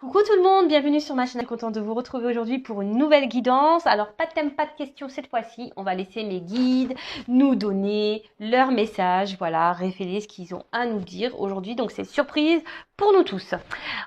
Coucou tout le monde, bienvenue sur ma chaîne. Contente de vous retrouver aujourd'hui pour une nouvelle guidance. Alors pas de thème, pas de questions cette fois-ci. On va laisser mes guides nous donner leur message, voilà, révéler ce qu'ils ont à nous dire aujourd'hui. Donc c'est surprise pour nous tous.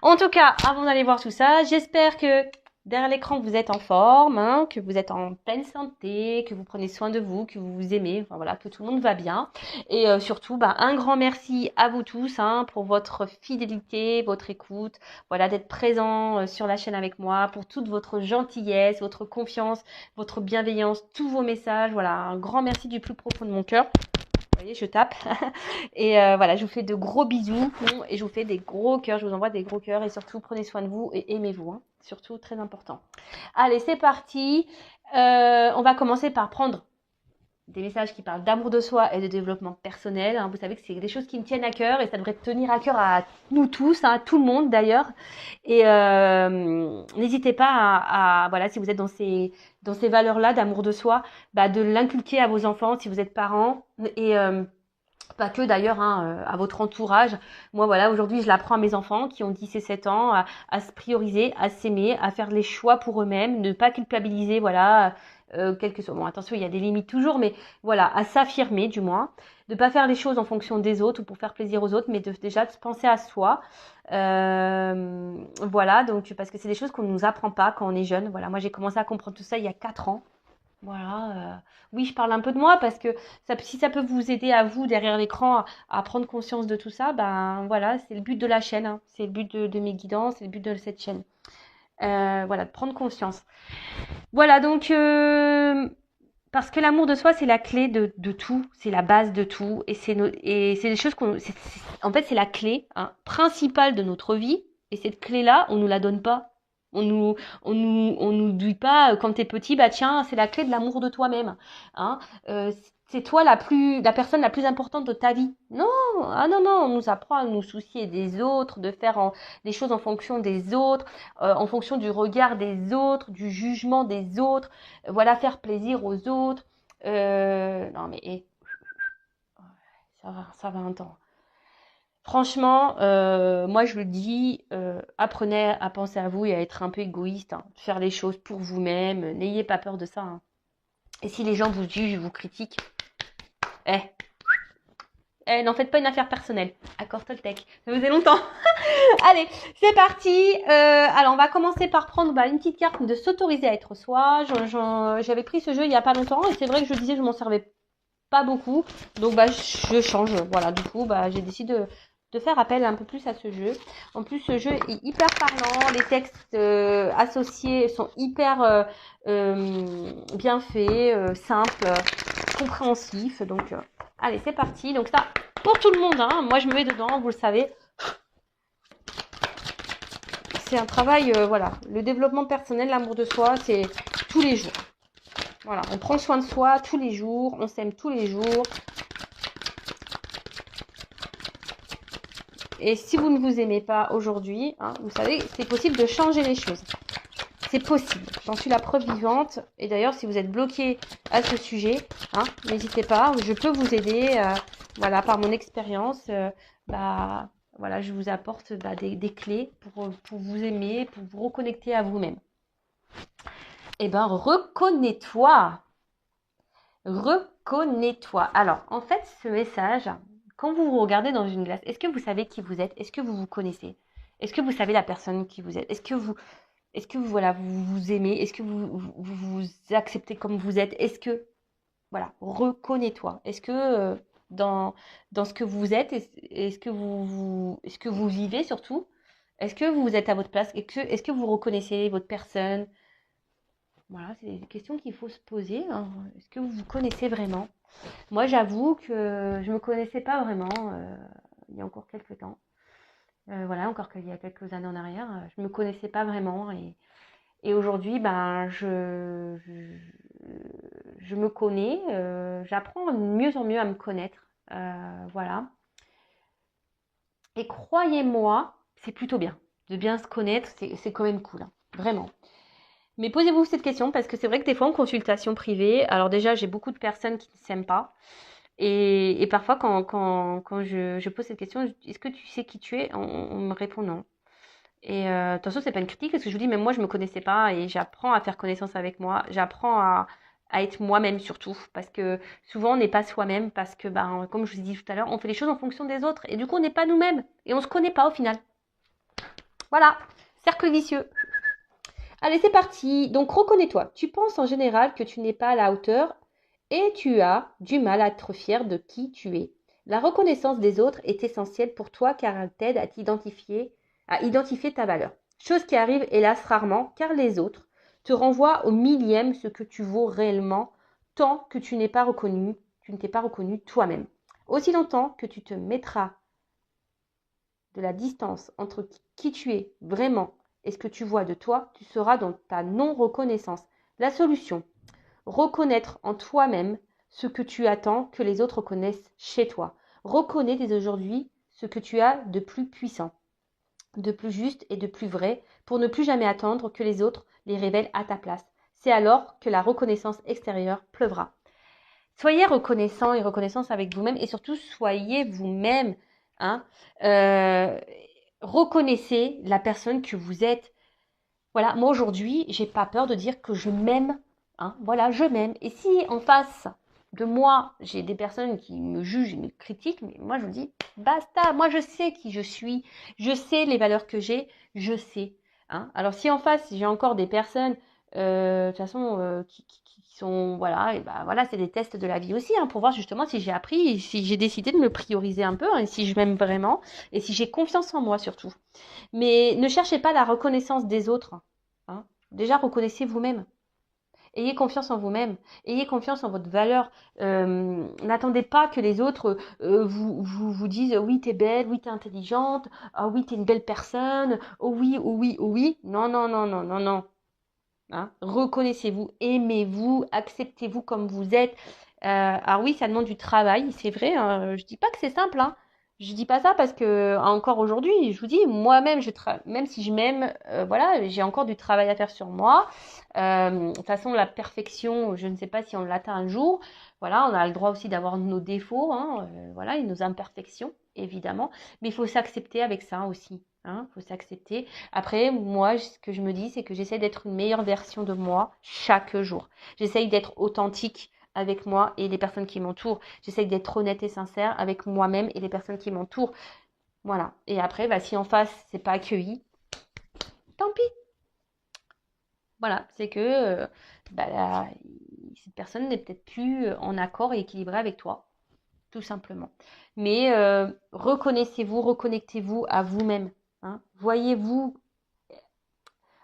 En tout cas, avant d'aller voir tout ça, j'espère que derrière l'écran vous êtes en forme, hein, que vous êtes en pleine santé, que vous prenez soin de vous, que vous vous aimez, enfin voilà, que tout le monde va bien. Et surtout, un grand merci à vous tous pour votre fidélité, votre écoute. Voilà, d'être présent sur la chaîne avec moi, pour toute votre gentillesse, votre confiance, votre bienveillance, tous vos messages. Voilà, un grand merci du plus profond de mon cœur. Vous voyez, je tape. Et voilà, je vous fais de gros bisous et je vous fais des gros cœurs. Je vous envoie des gros cœurs et surtout, prenez soin de vous et aimez-vous. Surtout, très important. Allez, c'est parti. On va commencer par prendre des messages qui parlent d'amour de soi et de développement personnel. Vous savez que c'est des choses qui me tiennent à cœur et ça devrait tenir à cœur à nous tous, à tout le monde d'ailleurs. Et n'hésitez pas voilà, si vous êtes dans ces valeurs-là d'amour de soi, de l'inculquer à vos enfants si vous êtes parents et pas que d'ailleurs à votre entourage. Moi voilà, aujourd'hui je l'apprends à mes enfants qui ont 10 et 7 ans à se prioriser, à s'aimer, à faire les choix pour eux-mêmes, ne pas culpabiliser, voilà, quel que soit. Bon, attention, il y a des limites toujours, mais voilà, à s'affirmer du moins, de pas faire les choses en fonction des autres ou pour faire plaisir aux autres, mais déjà de penser à soi. Voilà, donc parce que c'est des choses qu'on ne nous apprend pas quand on est jeune. Voilà, moi j'ai commencé à comprendre tout ça il y a 4 ans. Voilà, oui, je parle un peu de moi parce que si ça peut vous aider à vous derrière l'écran à prendre conscience de tout ça, voilà, c'est le but de la chaîne, c'est le but de mes guidances, c'est le but de cette chaîne. Voilà, de prendre conscience. Voilà, donc parce que l'amour de soi, c'est la clé de tout, c'est la base de tout, et c'est des choses en fait, c'est la clé principale de notre vie, et cette clé-là, on nous la donne pas. On nous dit pas quand t'es petit, tiens, c'est la clé de l'amour de toi-même. Hein. C'est toi la personne la plus importante de ta vie. Non, non, on nous apprend à nous soucier des autres, de faire des choses en fonction des autres, en fonction du regard des autres, du jugement des autres. Voilà, faire plaisir aux autres. Non mais ça va un temps. Franchement, moi je le dis, apprenez à penser à vous et à être un peu égoïste, faire les choses pour vous-même, n'ayez pas peur de ça. Et si les gens vous jugent, vous critiquent, eh, n'en faites pas une affaire personnelle. Accord Toltec, ça faisait longtemps. Allez, c'est parti. Alors on va commencer par prendre une petite carte de s'autoriser à être soi. J'avais pris ce jeu il y a pas longtemps et c'est vrai que je disais que je m'en servais pas beaucoup, donc je change. Voilà, du coup j'ai décidé de faire appel un peu plus à ce jeu. En plus, ce jeu est hyper parlant, les textes associés sont hyper bien faits, simples, compréhensifs. Donc, allez, c'est parti. Donc ça, pour tout le monde, moi je me mets dedans, vous le savez. C'est un travail, voilà, le développement personnel, l'amour de soi, c'est tous les jours. Voilà, on prend soin de soi tous les jours, on s'aime tous les jours. Et si vous ne vous aimez pas aujourd'hui, vous savez, c'est possible de changer les choses. C'est possible. J'en suis la preuve vivante. Et d'ailleurs, si vous êtes bloqué à ce sujet, n'hésitez pas. Je peux vous aider. Voilà, par mon expérience, voilà, je vous apporte des clés pour vous aimer, pour vous reconnecter à vous-même. Eh ben, reconnais-toi. Reconnais-toi. Alors, en fait, ce message, quand vous vous regardez dans une glace, est-ce que vous savez qui vous êtes? Est-ce que vous vous connaissez? Est-ce que vous savez la personne qui vous êtes? Est-ce que voilà, vous vous aimez? Est-ce que vous acceptez comme vous êtes? Est-ce que, voilà, reconnais-toi. Est-ce que dans ce que vous êtes, est-ce que est-ce que vous vivez surtout? Est-ce que vous êtes à votre place? Est-ce que vous reconnaissez votre personne? Voilà, c'est des questions qu'il faut se poser. Est-ce que vous vous connaissez vraiment? Moi, j'avoue que je me connaissais pas vraiment il y a encore quelques temps. Voilà, encore qu'il y a quelques années en arrière, je me connaissais pas vraiment. Et aujourd'hui, je me connais. J'apprends de mieux en mieux à me connaître. Voilà. Et croyez-moi, c'est plutôt bien. De bien se connaître, c'est quand même cool. Vraiment. Mais posez-vous cette question parce que c'est vrai que des fois en consultation privée, alors déjà j'ai beaucoup de personnes qui ne s'aiment pas et parfois quand je pose cette question, est-ce que tu sais qui tu es, on me répond non. Et attention, c'est pas une critique, parce que je vous dis, même moi, je me connaissais pas et j'apprends à faire connaissance avec moi. J'apprends à être moi-même surtout, parce que souvent, on n'est pas soi-même, parce que, ben, comme je vous ai dit tout à l'heure, on fait les choses en fonction des autres et du coup, on n'est pas nous-mêmes et on se connaît pas au final. Voilà, cercle vicieux. Allez, c'est parti. Donc, reconnais-toi. Tu penses en général que tu n'es pas à la hauteur et tu as du mal à être fier de qui tu es. La reconnaissance des autres est essentielle pour toi car elle t'aide à identifier ta valeur. Chose qui arrive hélas rarement car les autres te renvoient au millième ce que tu vaux réellement tant que tu ne t'es pas reconnu toi-même. Aussi longtemps que tu te mettras de la distance entre qui tu es vraiment et ce que tu vois de toi, tu seras dans ta non-reconnaissance. La solution, reconnaître en toi-même ce que tu attends que les autres reconnaissent chez toi. Reconnais dès aujourd'hui ce que tu as de plus puissant, de plus juste et de plus vrai pour ne plus jamais attendre que les autres les révèlent à ta place. C'est alors que la reconnaissance extérieure pleuvra. Soyez reconnaissant et reconnaissance avec vous-même et surtout soyez vous-même. Hein. Euh, Reconnaissez la personne que vous êtes. Voilà, moi aujourd'hui, j'ai pas peur de dire que je m'aime. Hein. Voilà, je m'aime. Et si en face de moi, j'ai des personnes qui me jugent et me critiquent, mais moi je vous dis, basta, moi je sais qui je suis, je sais les valeurs que j'ai, je sais. Hein. Alors si en face, j'ai encore des personnes, de toute façon, qui sont, voilà, et ben voilà, c'est des tests de la vie aussi, hein, pour voir justement si j'ai appris, si j'ai décidé de me prioriser un peu, hein, et si je m'aime vraiment, et si j'ai confiance en moi surtout. Mais ne cherchez pas la reconnaissance des autres. Hein. Déjà, reconnaissez vous-même. Ayez confiance en vous-même. Ayez confiance en votre valeur. N'attendez pas que les autres vous disent oui, t'es belle, oui, t'es intelligente, ah oui, t'es une belle personne, oh oui, oh oui, oh oui. Non, non, non, non, non, non. Hein. Reconnaissez-vous, aimez-vous, acceptez-vous comme vous êtes. Alors oui, ça demande du travail, c'est vrai. Hein. Je dis pas que c'est simple. Hein. Je dis pas ça parce que encore aujourd'hui, je vous dis, moi-même, même si je m'aime, voilà, j'ai encore du travail à faire sur moi. De toute façon, la perfection, je ne sais pas si on l'atteint un jour. Voilà, on a le droit aussi d'avoir nos défauts, hein, voilà, et nos imperfections, évidemment. Mais il faut s'accepter avec ça aussi. Hein, faut s'accepter. Après, moi, ce que je me dis, c'est que j'essaie d'être une meilleure version de moi chaque jour. J'essaye d'être authentique avec moi et les personnes qui m'entourent. J'essaye d'être honnête et sincère avec moi-même et les personnes qui m'entourent. Voilà. Et après, bah, si en face, c'est pas accueilli, tant pis. Voilà. C'est que bah, cette personne n'est peut-être plus en accord et équilibrée avec toi. Tout simplement. Mais reconnaissez-vous, reconnectez-vous à vous-même. Hein. Voyez-vous,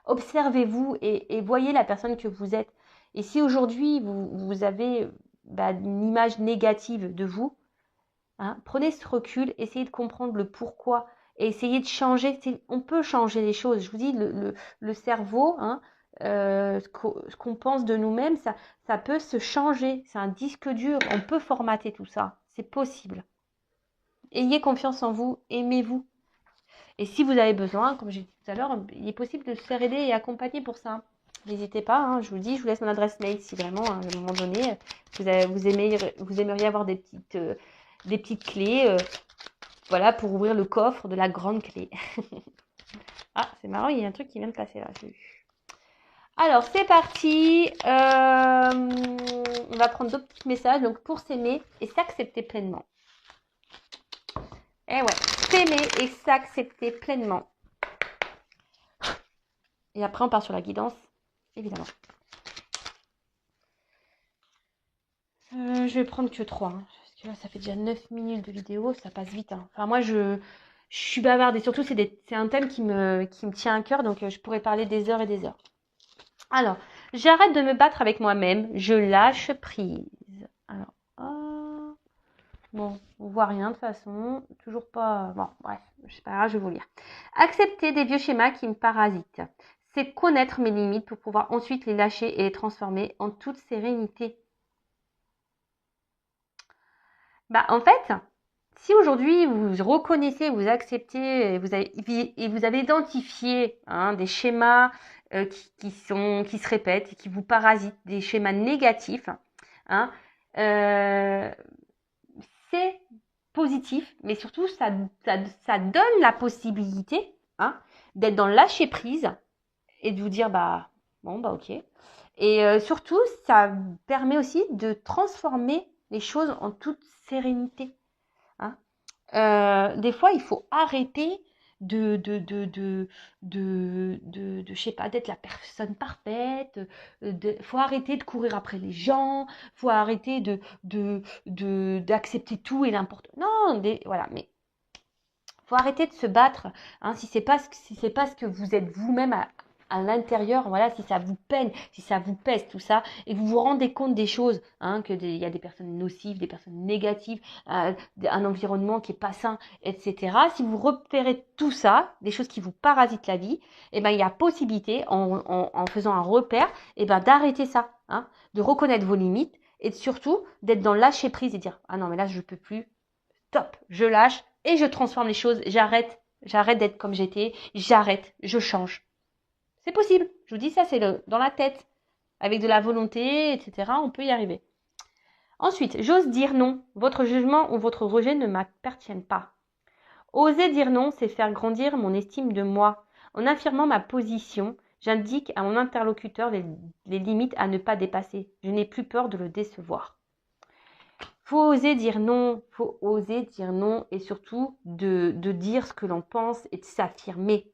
observez-vous et voyez la personne que vous êtes. Et si aujourd'hui vous avez une image négative de vous, hein, prenez ce recul, essayez de comprendre le pourquoi et essayez de changer. On peut changer les choses. Je vous dis, le cerveau, hein, ce qu'on pense de nous-mêmes, ça peut se changer. C'est un disque dur. On peut formater tout ça. C'est possible. Ayez confiance en vous, aimez-vous. Et si vous avez besoin, comme j'ai dit tout à l'heure, il est possible de se faire aider et accompagner pour ça. N'hésitez pas, hein, je vous le dis, je vous laisse mon adresse mail si vraiment, hein, à un moment donné, vous aimeriez avoir des petites clés voilà, pour ouvrir le coffre de la grande clé. Ah, c'est marrant, il y a un truc qui vient de passer là. Alors, c'est parti. On va prendre d'autres petits messages. Donc, pour s'aimer et s'accepter pleinement. Eh ouais, s'aimer et s'accepter pleinement. Et après, on part sur la guidance, évidemment. Je vais prendre que 3. Hein, parce que là, ça fait déjà 9 minutes de vidéo, ça passe vite. Hein. Enfin, moi, je suis bavarde et surtout, c'est un thème qui me tient à cœur, donc je pourrais parler des heures et des heures. Alors, j'arrête de me battre avec moi-même, je lâche prise. Alors, bon, on voit rien de toute façon, toujours pas... Bon, bref, c'est pas grave, je vais vous lire. Accepter des vieux schémas qui me parasitent. C'est connaître mes limites pour pouvoir ensuite les lâcher et les transformer en toute sérénité. Bah, en fait, si aujourd'hui vous reconnaissez, vous acceptez et vous avez identifié des schémas qui se répètent et qui vous parasitent, des schémas négatifs, hein, c'est positif, mais surtout ça donne la possibilité d'être dans le lâcher prise et de vous dire bah bon bah ok. Et surtout, ça permet aussi de transformer les choses en toute sérénité. Hein. Des fois, il faut arrêter je sais pas, d'être la personne parfaite. Faut arrêter de courir après les gens. Faut arrêter d'accepter tout et n'importe. Non, voilà, mais faut arrêter de se battre. Hein, si c'est pas ce que vous êtes vous-même à l'intérieur, voilà, si ça vous peine, si ça vous pèse, tout ça, et que vous vous rendez compte des choses, hein, il y a des personnes nocives, des personnes négatives, un environnement qui est pas sain, etc. Si vous repérez tout ça, des choses qui vous parasitent la vie, eh ben, il y a possibilité, en faisant un repère, eh ben, d'arrêter ça, hein, de reconnaître vos limites, et surtout, d'être dans le lâcher prise et dire, ah non, mais là, je peux plus, stop, je lâche, et je transforme les choses, j'arrête d'être comme j'étais, j'arrête, je change. C'est possible. Je vous dis ça, c'est dans la tête. Avec de la volonté, etc., on peut y arriver. Ensuite, j'ose dire non. Votre jugement ou votre rejet ne m'appartiennent pas. Oser dire non, c'est faire grandir mon estime de moi. En affirmant ma position, j'indique à mon interlocuteur les limites à ne pas dépasser. Je n'ai plus peur de le décevoir. Faut oser dire non et surtout de dire ce que l'on pense et de s'affirmer.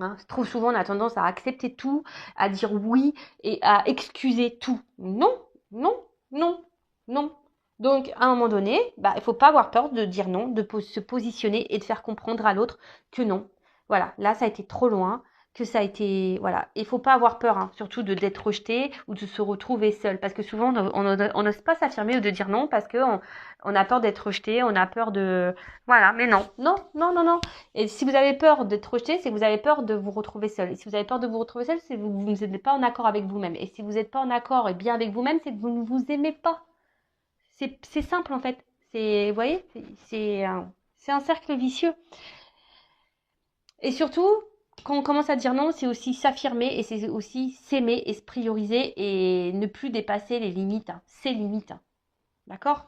Hein, trop souvent, on a tendance à accepter tout, à dire oui et à excuser tout. Non, non, non, non. Donc, à un moment donné, bah, il ne faut pas avoir peur de dire non, de se positionner et de faire comprendre à l'autre que non. Voilà, là, ça a été trop loin, que ça a été... Voilà, il ne faut pas avoir peur, hein, surtout d'être rejeté ou de se retrouver seul. Parce que souvent, on n'ose pas s'affirmer ou de dire non parce qu'on a peur d'être rejeté, on a peur de... Voilà, mais non, non, non, non, non. Et si vous avez peur d'être rejeté, c'est que vous avez peur de vous retrouver seul. Et si vous avez peur de vous retrouver seul, c'est que vous n'êtes pas en accord avec vous-même. Et si vous n'êtes pas en accord et bien avec vous-même, c'est que vous ne vous aimez pas. C'est simple en fait. Vous voyez, c'est un cercle vicieux. Et surtout, quand on commence à dire non, c'est aussi s'affirmer et c'est aussi s'aimer et se prioriser et ne plus dépasser les limites, hein, ses limites. Hein. D'accord ?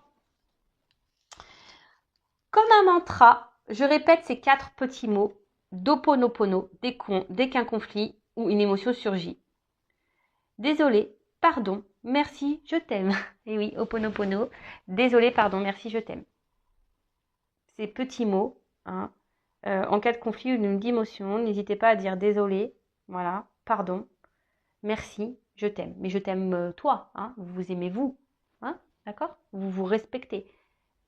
Comme un mantra, je répète ces 4 petits mots d'Ho'oponopono dès qu'un conflit ou une émotion surgit. Désolé, pardon, merci, je t'aime. Et oui, Ho'oponopono, désolé, pardon, merci, je t'aime. Ces petits mots, hein, en cas de conflit ou d'une émotion, n'hésitez pas à dire désolé, voilà, pardon, merci, je t'aime. Mais je t'aime toi, hein, vous vous aimez vous, hein, d'accord ? Vous vous respectez,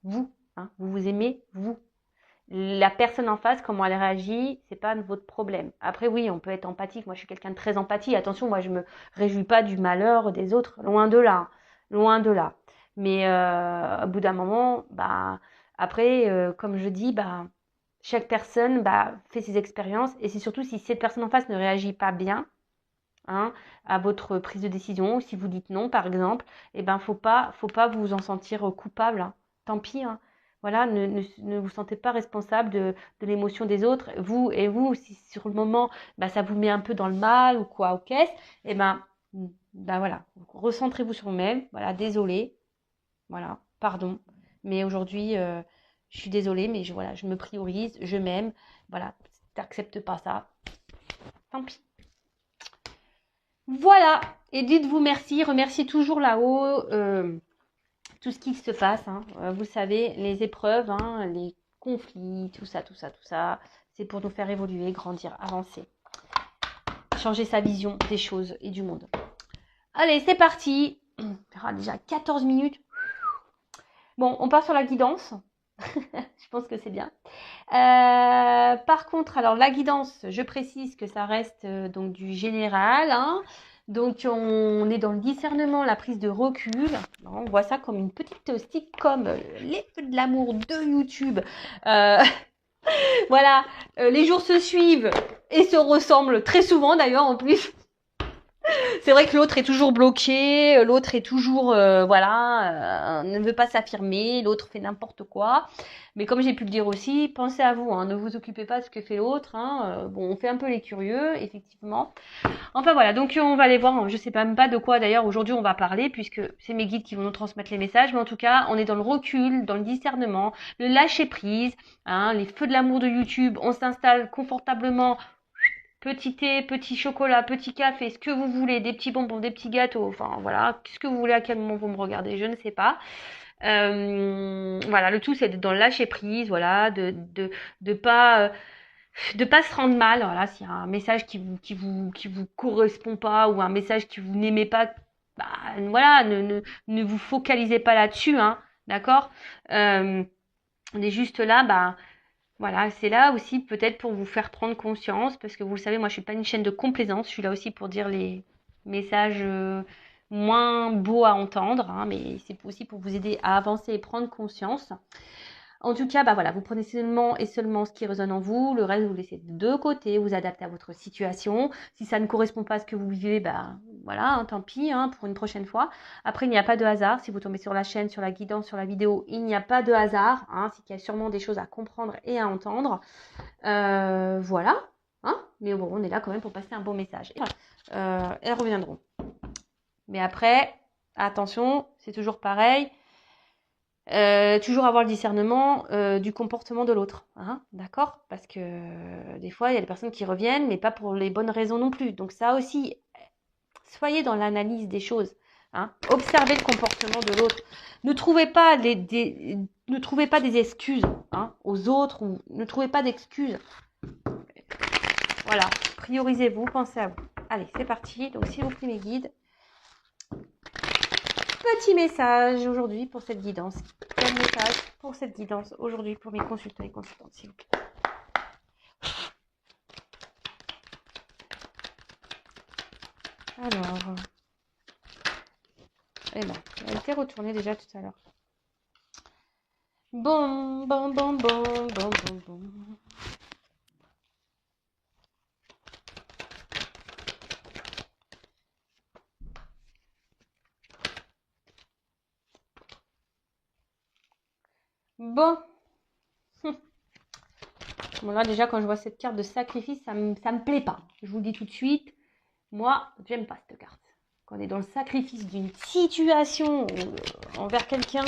vous, hein, vous vous aimez vous. La personne en face, comment elle réagit, c'est pas votre problème. Après, oui, on peut être empathique. Moi, je suis quelqu'un de très empathique. Attention, moi, je me réjouis pas du malheur des autres. Loin de là. Loin de là. Mais au bout d'un moment, bah, après, comme je dis, bah, chaque personne bah, fait ses expériences. Et c'est surtout si cette personne en face ne réagit pas bien, hein, à votre prise de décision, ou si vous dites non, par exemple, eh ben, faut pas vous en sentir coupable. Hein. Tant pis, hein. Voilà, ne vous sentez pas responsable de l'émotion des autres. Vous, si sur le moment, bah, ça vous met un peu dans le mal ou quoi, ok, eh ben, voilà, recentrez-vous sur vous-même. Voilà, désolé, voilà, pardon. Mais aujourd'hui, je suis désolée, mais voilà, je me priorise, je m'aime. Voilà, si t'acceptes pas ça, tant pis. Voilà, et dites-vous merci, remerciez toujours là-haut tout ce qui se passe. Hein. Vous savez, les épreuves, hein, les conflits, tout ça, c'est pour nous faire évoluer, grandir, avancer, changer sa vision des choses et du monde. Allez, c'est parti. Déjà 14 minutes. Bon, on part sur la guidance. Je pense que c'est bien. Par contre, alors la guidance, je précise que ça reste donc du général. Hein. Donc on est dans le discernement, la prise de recul. On voit ça comme une petite sitcom, les feux de l'amour de YouTube. Voilà, les jours se suivent et se ressemblent très souvent d'ailleurs en plus. C'est vrai que l'autre est toujours bloqué, l'autre est toujours, ne veut pas s'affirmer, l'autre fait n'importe quoi. Mais comme j'ai pu le dire aussi, pensez à vous, hein, ne vous occupez pas de ce que fait l'autre. Hein, bon, on fait un peu les curieux, effectivement. Enfin voilà, donc on va aller voir, je sais même pas de quoi d'ailleurs aujourd'hui on va parler, puisque c'est mes guides qui vont nous transmettre les messages. Mais en tout cas, on est dans le recul, dans le discernement, le lâcher prise, hein, les feux de l'amour de YouTube, on s'installe confortablement petit thé, petit chocolat, petit café, ce que vous voulez, des petits bonbons, des petits gâteaux, enfin voilà, ce que vous voulez, à quel moment vous me regardez, je ne sais pas. Voilà, le tout c'est d'être dans le lâcher prise, voilà, de pas se rendre mal, voilà, s'il y a un message qui vous correspond pas ou un message que vous n'aimez pas, bah voilà, ne vous focalisez pas là-dessus, hein, d'accord. On est juste là, bah voilà, c'est là aussi peut-être pour vous faire prendre conscience, parce que vous le savez, moi je suis pas une chaîne de complaisance, je suis là aussi pour dire les messages moins beaux à entendre, hein, mais c'est aussi pour vous aider à avancer et prendre conscience. En tout cas, bah voilà, vous prenez seulement et seulement ce qui résonne en vous, le reste vous laissez de côté, vous adaptez à votre situation. Si ça ne correspond pas à ce que vous vivez, bah voilà, hein, tant pis, hein, pour une prochaine fois. Après, il n'y a pas de hasard. Si vous tombez sur la chaîne, sur la guidance, sur la vidéo, il n'y a pas de hasard. Hein, c'est qu'il y a sûrement des choses à comprendre et à entendre. Voilà. Hein, mais bon, on est là quand même pour passer un bon message. Elles reviendront. Mais après, attention, c'est toujours pareil. Toujours avoir le discernement du comportement de l'autre, hein, d'accord? Parce que des fois, il y a des personnes qui reviennent, mais pas pour les bonnes raisons non plus. Donc ça aussi, soyez dans l'analyse des choses, hein. Observez le comportement de l'autre. Ne trouvez pas ne trouvez pas des excuses, hein, aux autres, ou ne trouvez pas d'excuses. Voilà, priorisez-vous, pensez à vous. Allez, c'est parti. Donc, s'il vous plaît, mes guides. Petit message aujourd'hui pour cette guidance. Quel message pour cette guidance aujourd'hui pour mes consultants et consultantes, s'il vous plaît. Alors, eh ben, elle a été retournée déjà tout à l'heure. Bon. Bon. Bon, là, déjà, quand je vois cette carte de sacrifice, ça me plaît pas. Je vous le dis tout de suite. Moi, j'aime pas cette carte. Quand on est dans le sacrifice d'une situation envers quelqu'un,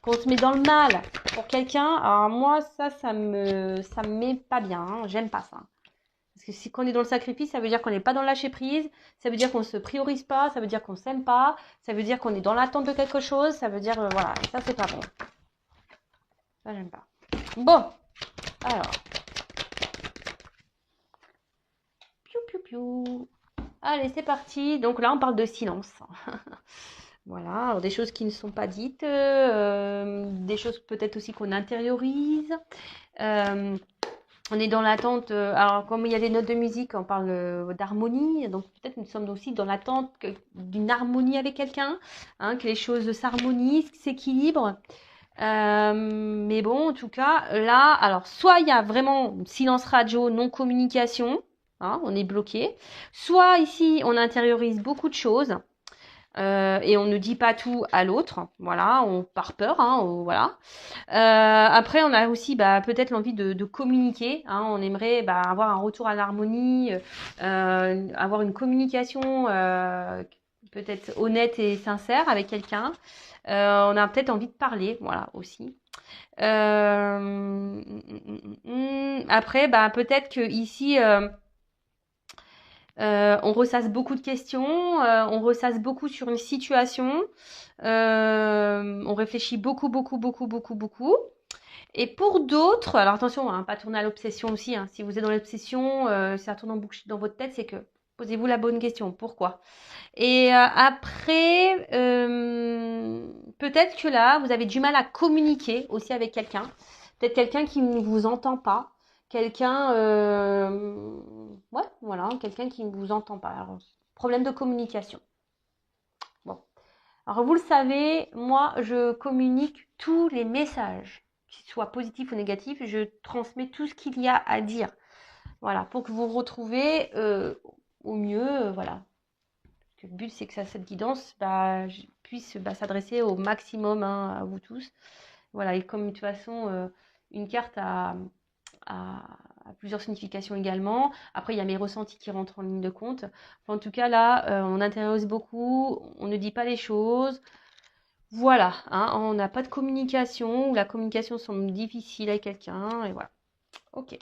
qu'on se met dans le mal pour quelqu'un, alors moi, ça me met pas bien. Hein. J'aime pas ça. Parce que si on est dans le sacrifice, ça veut dire qu'on n'est pas dans le lâcher prise, ça veut dire qu'on ne se priorise pas, ça veut dire qu'on ne s'aime pas, ça veut dire qu'on est dans l'attente de quelque chose, ça veut dire, voilà, ça c'est pas bon. Ça, j'aime pas. Bon, alors. Piou. Allez, c'est parti. Donc là, on parle de silence. Voilà, alors des choses qui ne sont pas dites, des choses peut-être aussi qu'on intériorise. On est dans l'attente, alors comme il y a des notes de musique, on parle d'harmonie, donc peut-être nous sommes aussi dans l'attente d'une harmonie avec quelqu'un, hein, que les choses s'harmonisent, s'équilibrent. Mais bon, en tout cas, là, alors soit il y a vraiment silence radio, non-communication, hein, on est bloqué, soit ici on intériorise beaucoup de choses. Et on ne dit pas tout à l'autre, voilà, on par peur, hein, voilà. Après, on a aussi peut-être l'envie de communiquer, hein, on aimerait avoir un retour à l'harmonie, avoir une communication peut-être honnête et sincère avec quelqu'un. On a peut-être envie de parler, voilà, aussi. Après, peut-être que ici on ressasse beaucoup de questions, on ressasse beaucoup sur une situation, on réfléchit beaucoup. Et pour d'autres, alors attention, hein, pas tourner à l'obsession aussi, hein, si vous êtes dans l'obsession, si ça tourne en boucle dans votre tête, c'est que posez-vous la bonne question, pourquoi? Et après, peut-être que là, vous avez du mal à communiquer aussi avec quelqu'un, peut-être quelqu'un qui ne vous entend pas, quelqu'un, ouais, voilà, quelqu'un qui ne vous entend pas. Alors, problème de communication. Bon, alors vous le savez, moi, je communique tous les messages, qu'ils soient positifs ou négatifs, je transmets tout ce qu'il y a à dire. Voilà, pour que vous vous retrouvez au mieux, voilà. Parce que le but, c'est que cette guidance puisse s'adresser au maximum, hein, à vous tous. Voilà, et comme de toute façon, une carte a plusieurs significations également. Après, il y a mes ressentis qui rentrent en ligne de compte. Enfin, en tout cas, là, on intéresse beaucoup, on ne dit pas les choses. Voilà, hein, on n'a pas de communication, ou la communication semble difficile à quelqu'un, et voilà. Ok.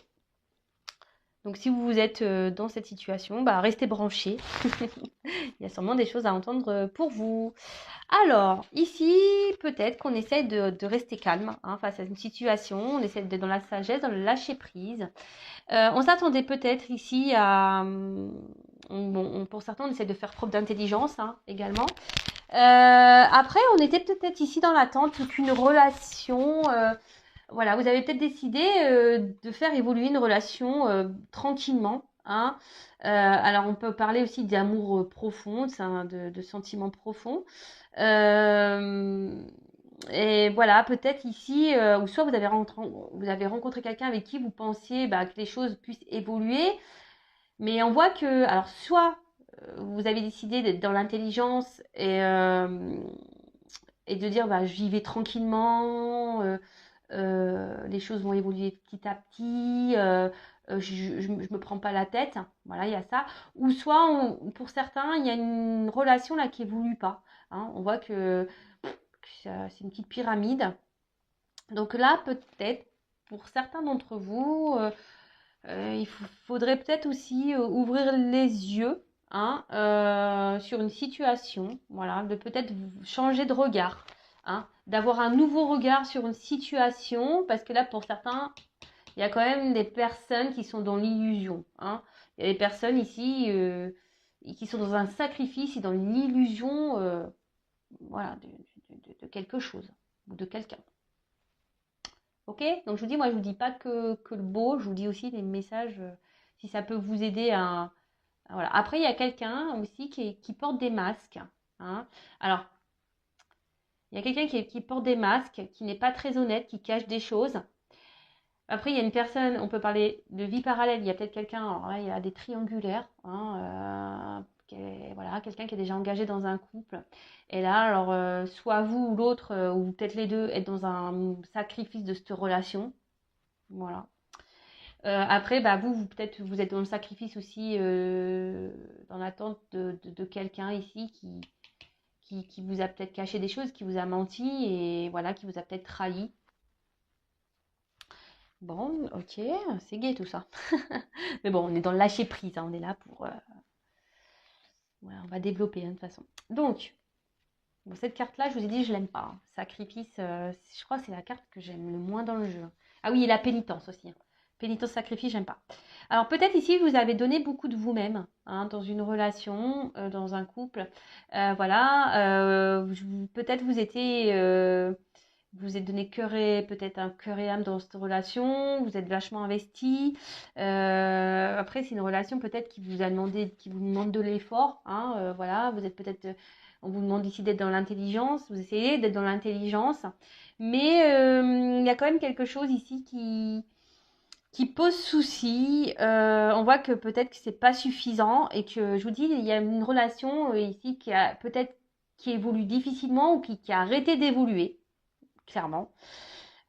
Donc si vous êtes dans cette situation, bah, restez branchés. Il y a sûrement des choses à entendre pour vous. Alors, ici, peut-être qu'on essaie de rester calme hein, face à une situation. On essaie d'être dans la sagesse, dans le lâcher prise. On s'attendait peut-être ici à... pour certains, on essaie de faire preuve d'intelligence hein, également. Après, on était peut-être ici dans l'attente qu'une relation... voilà, vous avez peut-être décidé de faire évoluer une relation tranquillement. Hein. Alors, on peut parler aussi d'amour profond, de sentiments profonds. Et voilà, peut-être ici, ou soit vous avez rencontré quelqu'un avec qui vous pensiez bah, que les choses puissent évoluer, mais on voit que, alors soit vous avez décidé d'être dans l'intelligence et de dire bah, j'y vais tranquillement, les choses vont évoluer petit à petit, je me prends pas la tête, voilà, il y a ça. Ou soit, pour certains, il y a une relation là qui évolue pas. Hein. On voit que c'est une petite pyramide. Donc là, peut-être, pour certains d'entre vous, il faudrait peut-être aussi ouvrir les yeux hein, sur une situation, voilà, de peut-être changer de regard, hein, d'avoir un nouveau regard sur une situation, parce que là, pour certains, il y a quand même des personnes qui sont dans l'illusion. Hein. Il y a des personnes ici qui sont dans un sacrifice et dans l'illusion voilà, de quelque chose ou de quelqu'un. Ok? Donc je vous dis, moi je vous dis pas que le beau, je vous dis aussi des messages, si ça peut vous aider à... Voilà. Après, il y a quelqu'un aussi qui porte des masques. Hein. Alors, il y a quelqu'un qui porte des masques, qui n'est pas très honnête, qui cache des choses. Après, il y a une personne, on peut parler de vie parallèle, il y a peut-être quelqu'un, alors là, il y a des triangulaires, hein, voilà, quelqu'un qui est déjà engagé dans un couple. Et là, alors, soit vous ou l'autre, ou peut-être les deux, êtes dans un sacrifice de cette relation. Voilà. Après, bah, peut-être, vous êtes dans le sacrifice aussi, dans l'attente de quelqu'un ici qui vous a peut-être caché des choses, qui vous a menti et voilà, qui vous a peut-être trahi. Bon, ok, c'est gai tout ça. Mais bon, on est dans le lâcher prise, hein, on est là pour... voilà, on va développer hein, de toute façon. Donc, bon, cette carte-là, je vous ai dit, je l'aime pas. Hein. Sacrifice, je crois que c'est la carte que j'aime le moins dans le jeu. Ah oui, et la pénitence aussi. Hein. Pénitence, sacrifice, j'aime pas. Alors peut-être ici, vous avez donné beaucoup de vous-même hein, dans une relation, dans un couple. Voilà, peut-être vous étiez... vous êtes donné peut-être un cœur et âme dans cette relation, vous êtes vachement investi. Après, c'est une relation peut-être qui vous demande de l'effort. Hein, voilà, vous êtes peut-être, on vous demande ici d'être dans l'intelligence, vous essayez d'être dans l'intelligence, mais il y a quand même quelque chose ici qui pose souci. On voit que peut-être que c'est pas suffisant et que je vous dis, il y a une relation ici qui a peut-être qui évolue difficilement ou qui a arrêté d'évoluer clairement.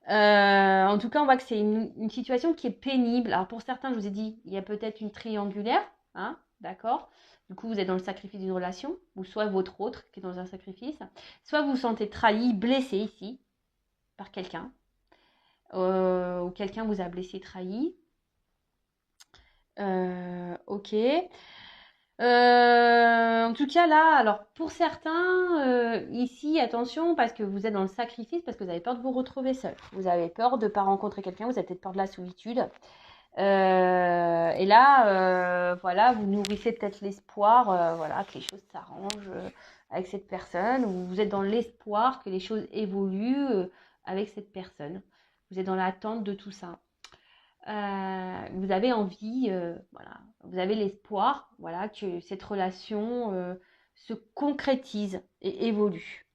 En tout cas, on voit que c'est une situation qui est pénible. Alors pour certains, je vous ai dit, il y a peut-être une triangulaire, hein, d'accord. Du coup, vous êtes dans le sacrifice d'une relation, ou soit votre autre qui est dans un sacrifice, soit vous vous sentez trahi, blessé ici par quelqu'un, ou quelqu'un vous a blessé, trahi. Ok. En tout cas, là, alors pour certains, ici, attention, parce que vous êtes dans le sacrifice, parce que vous avez peur de vous retrouver seul. Vous avez peur de ne pas rencontrer quelqu'un, vous avez peut-être peur de la solitude. Et là, voilà, vous nourrissez peut-être l'espoir, voilà, que les choses s'arrangent avec cette personne, ou vous êtes dans l'espoir que les choses évoluent avec cette personne. Vous êtes dans l'attente de tout ça. Vous avez envie, voilà, vous avez l'espoir, voilà, que cette relation se concrétise et évolue.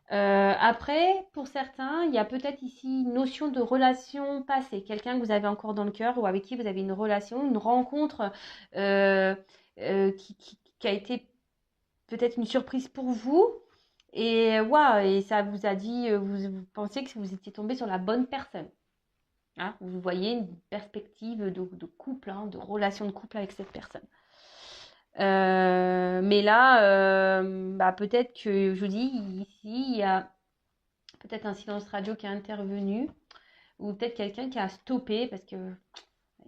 Après, pour certains, il y a peut-être ici une notion de relation passée, quelqu'un que vous avez encore dans le cœur ou avec qui vous avez une relation, une rencontre euh, qui a été peut-être une surprise pour vous. Et, ouais, et ça vous a dit, vous pensez que vous étiez tombé sur la bonne personne. Hein, vous voyez une perspective de couple, hein, de relation de couple avec cette personne. Mais là, bah, peut-être que, je vous dis, ici, il y a peut-être un silence radio qui est intervenu, ou peut-être quelqu'un qui a stoppé, parce que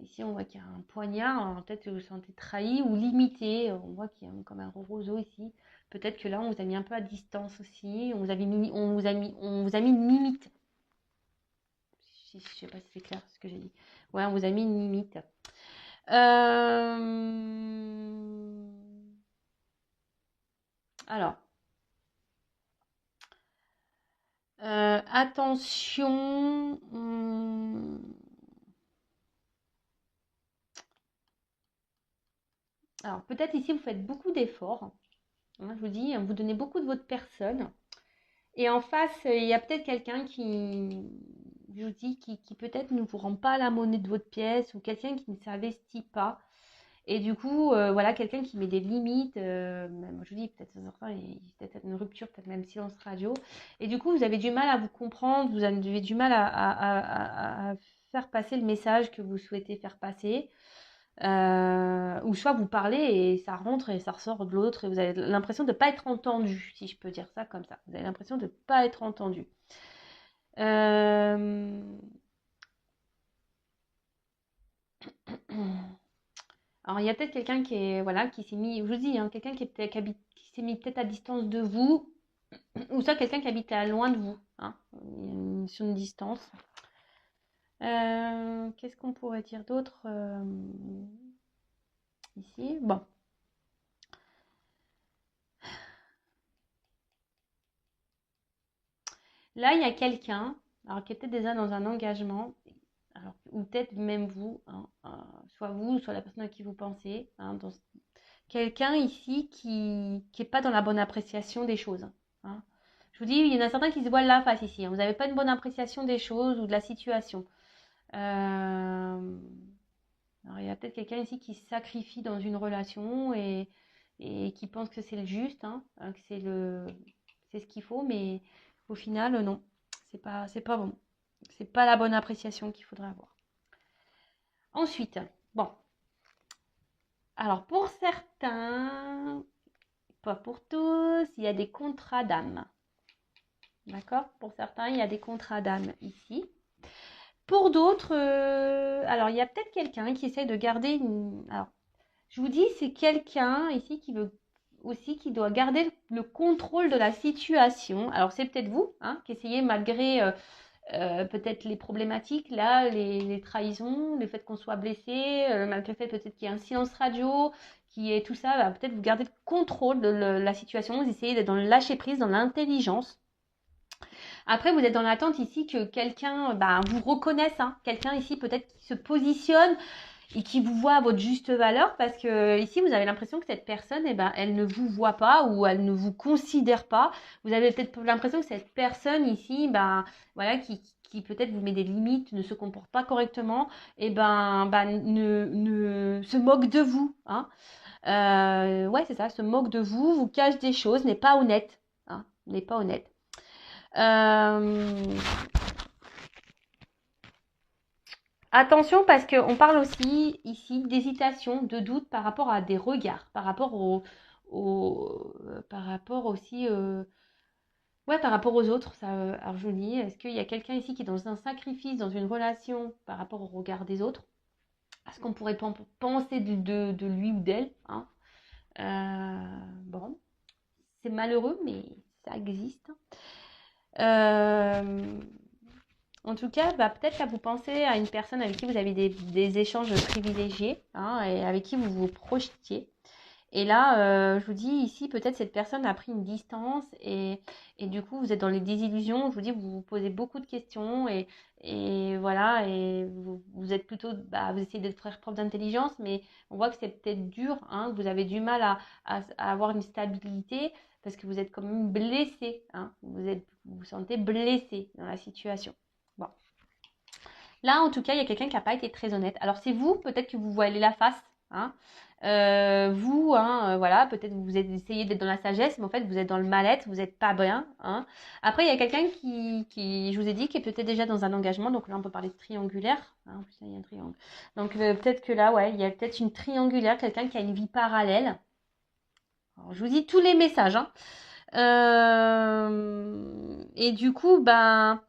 Ici, on voit qu'il y a un poignard. Alors, peut-être que vous vous sentez trahi ou limité. On voit qu'il y a comme un roseau ici. Peut-être que là, on vous a mis un peu à distance aussi. On vous a mis une limite. Je ne sais pas si c'est clair ce que j'ai dit. Ouais, on vous a mis une limite. Alors, attention. Alors, peut-être ici, vous faites beaucoup d'efforts. Hein, je vous dis, vous donnez beaucoup de votre personne. Et en face, il y a peut-être quelqu'un qui, je vous dis, qui peut-être ne vous rend pas la monnaie de votre pièce ou quelqu'un qui ne s'investit pas. Et du coup, voilà, quelqu'un qui met des limites. Même, je vous dis, peut-être il y a peut-être une rupture, peut-être même silence radio. Et du coup, vous avez du mal à vous comprendre, vous avez du mal à faire passer le message que vous souhaitez faire passer. Ou soit vous parlez et ça rentre et ça ressort de l'autre et vous avez l'impression de ne pas être entendu, si je peux dire ça comme ça. Vous avez l'impression de ne pas être entendu. Alors il y a peut-être quelqu'un qui est voilà qui s'est mis, je vous dis, hein, quelqu'un qui s'est mis peut-être à distance de vous, ou soit quelqu'un qui habite à loin de vous, hein, sur une distance. Qu'est-ce qu'on pourrait dire d'autre ici? Bon. Là, il y a quelqu'un, alors qui est peut-être déjà dans un engagement, alors, ou peut-être même vous, hein, soit vous, soit la personne à qui vous pensez, hein, quelqu'un ici qui n'est pas dans la bonne appréciation des choses. Hein. Je vous dis, il y en a certains qui se voilent la face ici. Hein. Vous n'avez pas une bonne appréciation des choses ou de la situation. Alors, il y a peut-être quelqu'un ici qui se sacrifie dans une relation et qui pense que c'est le juste, hein, que c'est ce qu'il faut, mais au final, non, c'est pas bon. C'est pas la bonne appréciation qu'il faudrait avoir. Ensuite, bon. Alors, pour certains, pas pour tous, il y a des contrats d'âme. D'accord? Pour certains, il y a des contrats d'âme ici. Pour d'autres, alors il y a peut-être quelqu'un qui essaie de garder une. Alors, je vous dis, c'est quelqu'un ici qui veut aussi qui doit garder le contrôle de la situation. Alors, c'est peut-être vous hein, qui essayez malgré peut-être les problématiques, là, les trahisons, le fait qu'on soit blessé, malgré le fait peut-être qu'il y ait un silence radio, qui est tout ça, bah, peut-être vous gardez le contrôle de la situation, vous essayez d'être dans le lâcher-prise, dans l'intelligence. Après, vous êtes dans l'attente ici que quelqu'un bah, vous reconnaisse, hein, quelqu'un ici peut-être qui se positionne et qui vous voit à votre juste valeur parce que ici vous avez l'impression que cette personne eh ben, elle ne vous voit pas ou elle ne vous considère pas. Vous avez peut-être l'impression que cette personne ici ben, voilà, qui peut-être vous met des limites, ne se comporte pas correctement et ne se moque de vous. Hein. Ouais, c'est ça, se moque de vous, vous cache des choses, n'est pas honnête. Hein, n'est pas honnête. Attention parce qu'on parle aussi ici d'hésitation, de doute par rapport à des regards, par rapport par rapport aussi, ouais, par rapport aux autres. Ça, alors je vous dis, est-ce qu'il y a quelqu'un ici qui est dans un sacrifice, dans une relation par rapport au regard des autres? À ce qu'on pourrait penser de lui ou d'elle, hein? Bon, c'est malheureux, mais ça existe. En tout cas, bah, peut-être que vous pensez à une personne avec qui vous avez des échanges privilégiés hein, et avec qui vous vous projetiez. Et là, je vous dis ici, peut-être cette personne a pris une distance et du coup, vous êtes dans les désillusions. Je vous dis, vous vous posez beaucoup de questions et voilà, et vous êtes plutôt, bah, vous essayez d'être faire preuve d'intelligence, mais on voit que c'est peut-être dur, hein, que vous avez du mal à avoir une stabilité parce que vous êtes quand même blessé, hein, vous vous sentez blessé dans la situation. Bon. Là, en tout cas, il y a quelqu'un qui n'a pas été très honnête. Alors, c'est vous, peut-être que vous voilez la face. Hein. Vous, hein, voilà, peut-être vous essayez d'être dans la sagesse, mais en fait, vous êtes dans le mal-être, vous n'êtes pas bien. Hein. Après, il y a quelqu'un qui, je vous ai dit, qui est peut-être déjà dans un engagement. Donc là, on peut parler de triangulaire. Hein, en plus, il y a un triangle. Donc, peut-être que là, ouais, il y a peut-être une triangulaire, quelqu'un qui a une vie parallèle. Alors, je vous dis tous les messages. Hein. Et du coup, ben...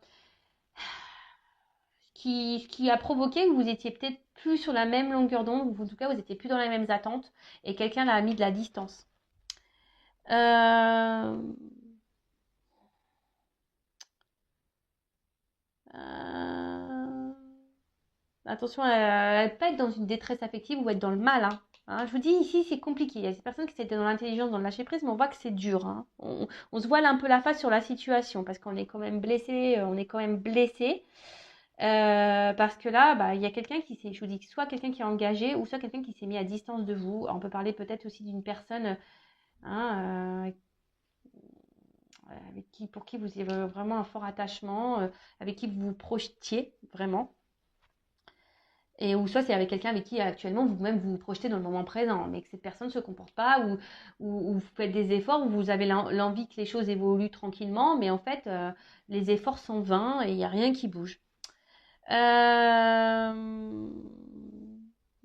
ce qui a provoqué que vous étiez peut-être plus sur la même longueur d'onde, ou en tout cas, vous n'étiez plus dans les mêmes attentes, et quelqu'un l'a mis de la distance. Euh, euh, Attention à ne pas être dans une détresse affective ou être dans le mal. Hein. Je vous dis, ici, c'est compliqué. Il y a ces personnes qui étaient dans l'intelligence, dans le lâcher-prise, mais on voit que c'est dur. Hein. On se voile un peu la face sur la situation parce qu'on est quand même blessé. Parce que là, bah, il y a quelqu'un qui s'est, je vous dis, soit quelqu'un qui est engagé ou soit quelqu'un qui s'est mis à distance de vous. On peut parler peut-être aussi d'une personne hein, pour qui vous avez vraiment un fort attachement, avec qui vous vous projetiez vraiment. Et ou soit c'est avec quelqu'un avec qui actuellement vous-même vous vous projetez dans le moment présent, mais que cette personne ne se comporte pas, ou vous faites des efforts, ou vous avez l'envie que les choses évoluent tranquillement, mais en fait, les efforts sont vains et il n'y a rien qui bouge.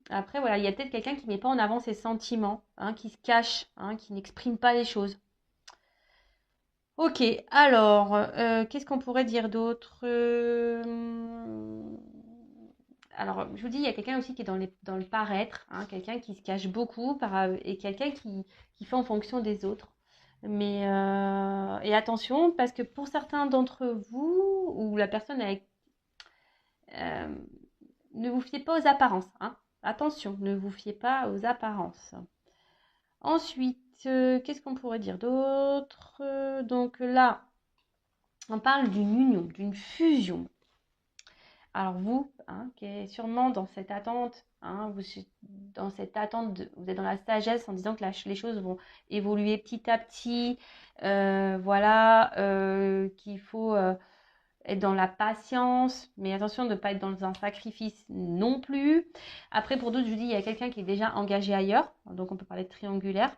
Après, voilà, il y a peut-être quelqu'un qui ne met pas en avant ses sentiments, hein, qui se cache, hein, qui n'exprime pas les choses. Ok, alors, qu'est-ce qu'on pourrait dire d'autre Alors, je vous dis, il y a quelqu'un aussi qui est dans le paraître, hein, quelqu'un qui se cache beaucoup et quelqu'un qui fait en fonction des autres. Mais, et attention, parce que pour certains d'entre vous, ou la personne avec... euh, ne vous fiez pas aux apparences. Hein. Attention, ne vous fiez pas aux apparences. Ensuite, qu'est-ce qu'on pourrait dire d'autre Donc là, on parle d'une union, d'une fusion. Alors vous, hein, qui est sûrement dans cette attente, hein, vous êtes dans la sagesse en disant que les choses vont évoluer petit à petit, voilà, qu'il faut être dans la patience, mais attention de ne pas être dans un sacrifice non plus. Après, pour d'autres, je vous dis, il y a quelqu'un qui est déjà engagé ailleurs, donc on peut parler de triangulaire.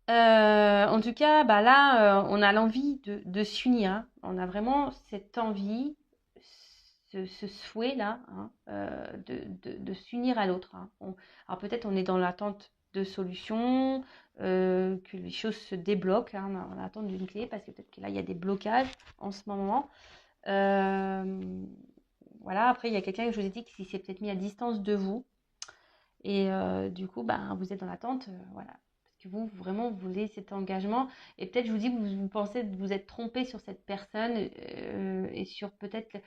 En tout cas, bah là, on a l'envie de s'unir. Hein. On a vraiment cette envie, ce souhait-là, hein, de s'unir à l'autre. Hein. Alors peut-être on est dans l'attente de solutions, que les choses se débloquent. Hein, on attend d'une clé parce que peut-être que là, il y a des blocages en ce moment. Voilà, après, il y a quelqu'un que je vous ai dit qui s'est peut-être mis à distance de vous. Et du coup, bah, vous êtes dans l'attente, voilà. Parce que vous, vraiment, vous voulez cet engagement. Et peut-être, je vous dis, vous pensez que vous êtes trompé sur cette personne et sur peut-être...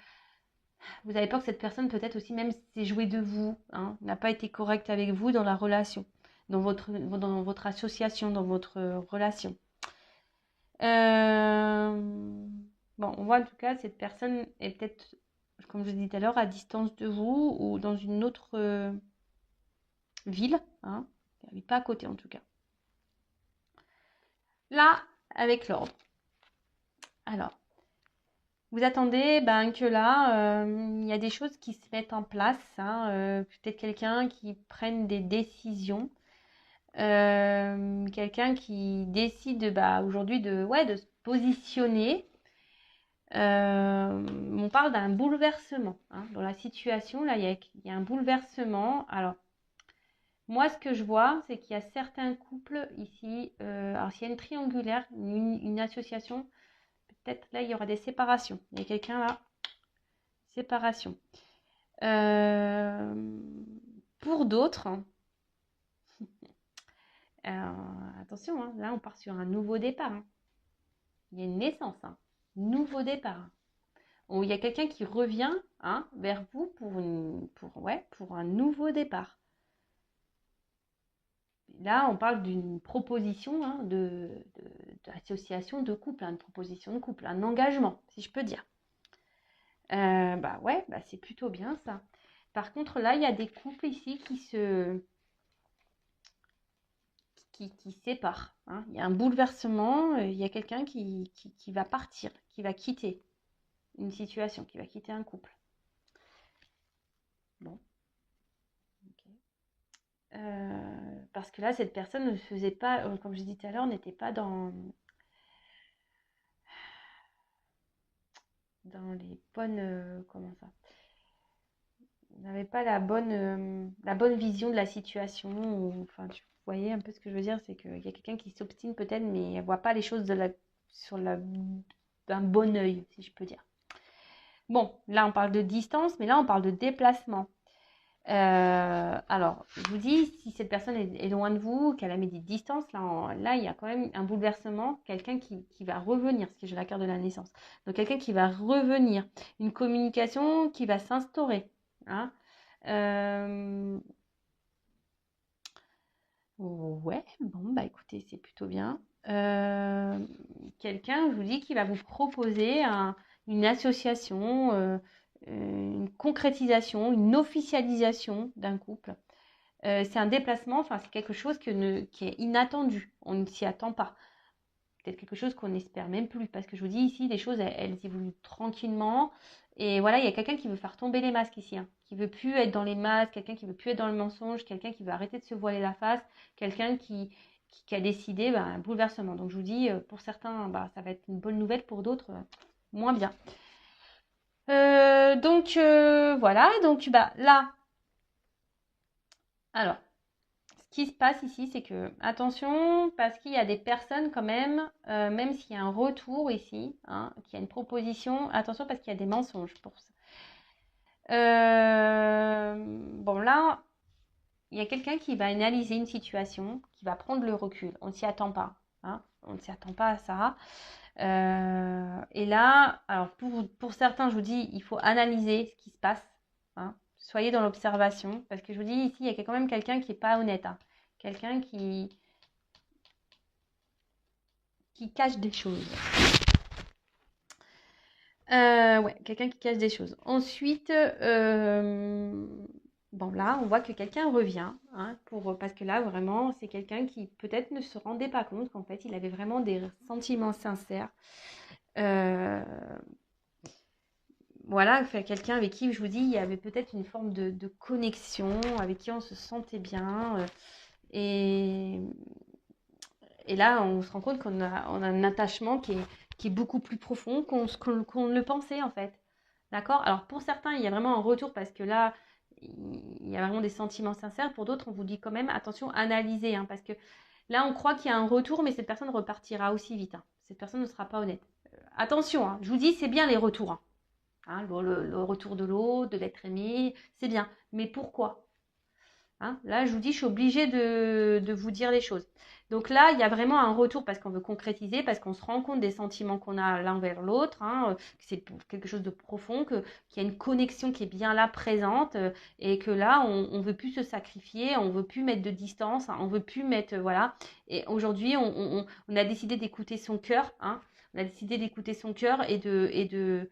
Vous avez peur que cette personne, peut-être aussi, même s'est jouée de vous, hein, n'a pas été correcte avec vous dans la relation, dans votre association, dans votre relation. Bon, on voit en tout cas, cette personne est peut-être, comme je l'ai dit tout à l'heure, à distance de vous ou dans une autre... ville, hein, elle n'est pas à côté en tout cas. Là, avec l'ordre. Alors, vous attendez que là, il y a des choses qui se mettent en place. Hein, peut-être quelqu'un qui prenne des décisions. Quelqu'un qui décide aujourd'hui de se positionner. On parle d'un bouleversement. Hein, dans la situation, là, il y a un bouleversement. Alors, moi, ce que je vois, c'est qu'il y a certains couples ici. Alors, s'il y a une triangulaire, une association, peut-être là, il y aura des séparations. Il y a quelqu'un là, séparation. Pour d'autres, attention, hein, là, on part sur un nouveau départ. Hein. Il y a une naissance, hein, nouveau départ. Où il y a quelqu'un qui revient hein, vers vous pour un nouveau départ. Là, on parle d'une proposition hein, d'association de couple, une proposition de couple, un engagement, si je peux dire. C'est plutôt bien ça. Par contre, là, il y a des couples ici qui séparent. Hein. Il y a un bouleversement, il y a quelqu'un qui va partir, qui va quitter une situation, qui va quitter un couple. Bon. Parce que là, cette personne ne faisait pas, comme je disais tout à l'heure, n'était pas dans les bonnes... comment ça n'avait pas la bonne vision de la situation. Enfin, tu voyez un peu ce que je veux dire, c'est qu'il y a quelqu'un qui s'obstine peut-être, mais elle ne voit pas les choses d'un bon œil, si je peux dire. Bon, là, on parle de distance, mais là, on parle de déplacement. Alors, je vous dis, si cette personne est loin de vous, qu'elle a mis des distances, là, il y a quand même un bouleversement, quelqu'un qui va revenir, parce que j'ai la carte de la naissance. Donc, quelqu'un qui va revenir, une communication qui va s'instaurer. Hein. Euh, ouais, bon, bah écoutez, c'est plutôt bien. Quelqu'un, je vous dis, qui va vous proposer une association, une concrétisation, une officialisation d'un couple. C'est un déplacement, enfin c'est quelque chose qui est inattendu, on ne s'y attend pas. Peut-être quelque chose qu'on n'espère même plus, parce que je vous dis ici, les choses, elles évoluent tranquillement. Et voilà, il y a quelqu'un qui veut faire tomber les masques ici, hein, qui veut plus être dans les masques, quelqu'un qui veut plus être dans le mensonge, quelqu'un qui veut arrêter de se voiler la face, quelqu'un qui a décidé un bouleversement. Donc je vous dis, pour certains, ça va être une bonne nouvelle, pour d'autres, moins bien. Voilà, donc là, alors, ce qui se passe ici, c'est que, attention, parce qu'il y a des personnes quand même s'il y a un retour ici, hein, qu'il y a une proposition, attention parce qu'il y a des mensonges pour ça. Bon, là, il y a quelqu'un qui va analyser une situation, qui va prendre le recul. On ne s'y attend pas. Hein, on ne s'y attend pas à ça. Et là, alors pour certains, je vous dis, il faut analyser ce qui se passe. Hein. Soyez dans l'observation. Parce que je vous dis, ici, il y a quand même quelqu'un qui n'est pas honnête. Hein. Quelqu'un qui cache des choses. Ouais, quelqu'un qui cache des choses. Ensuite, bon là, on voit que quelqu'un revient, hein, parce que là, vraiment, c'est quelqu'un qui peut-être ne se rendait pas compte qu'en fait, il avait vraiment des sentiments sincères. Voilà, quelqu'un avec qui, je vous dis, il y avait peut-être une forme de connexion, avec qui on se sentait bien. Et, et là, on se rend compte on a un attachement qui est beaucoup plus profond qu'on ne le pensait, en fait. D'accord? Alors, pour certains, il y a vraiment un retour parce que là, il y a vraiment des sentiments sincères. Pour d'autres, on vous dit quand même, attention, analysez, hein, parce que là, on croit qu'il y a un retour, mais cette personne repartira aussi vite. Hein. Cette personne ne sera pas honnête. Attention, hein, je vous dis, c'est bien les retours. Hein. Hein, le retour de l'autre, de l'être aimé, c'est bien. Mais pourquoi? Hein, là, je vous dis, je suis obligée de vous dire les choses. Donc là, il y a vraiment un retour parce qu'on veut concrétiser, parce qu'on se rend compte des sentiments qu'on a l'un vers l'autre, hein, que c'est quelque chose de profond, qu'il y a une connexion qui est bien là, présente, et que là, on ne veut plus se sacrifier, on ne veut plus mettre de distance, hein, on ne veut plus mettre, voilà. Et aujourd'hui, on a décidé d'écouter son cœur, hein, on a décidé d'écouter son cœur et de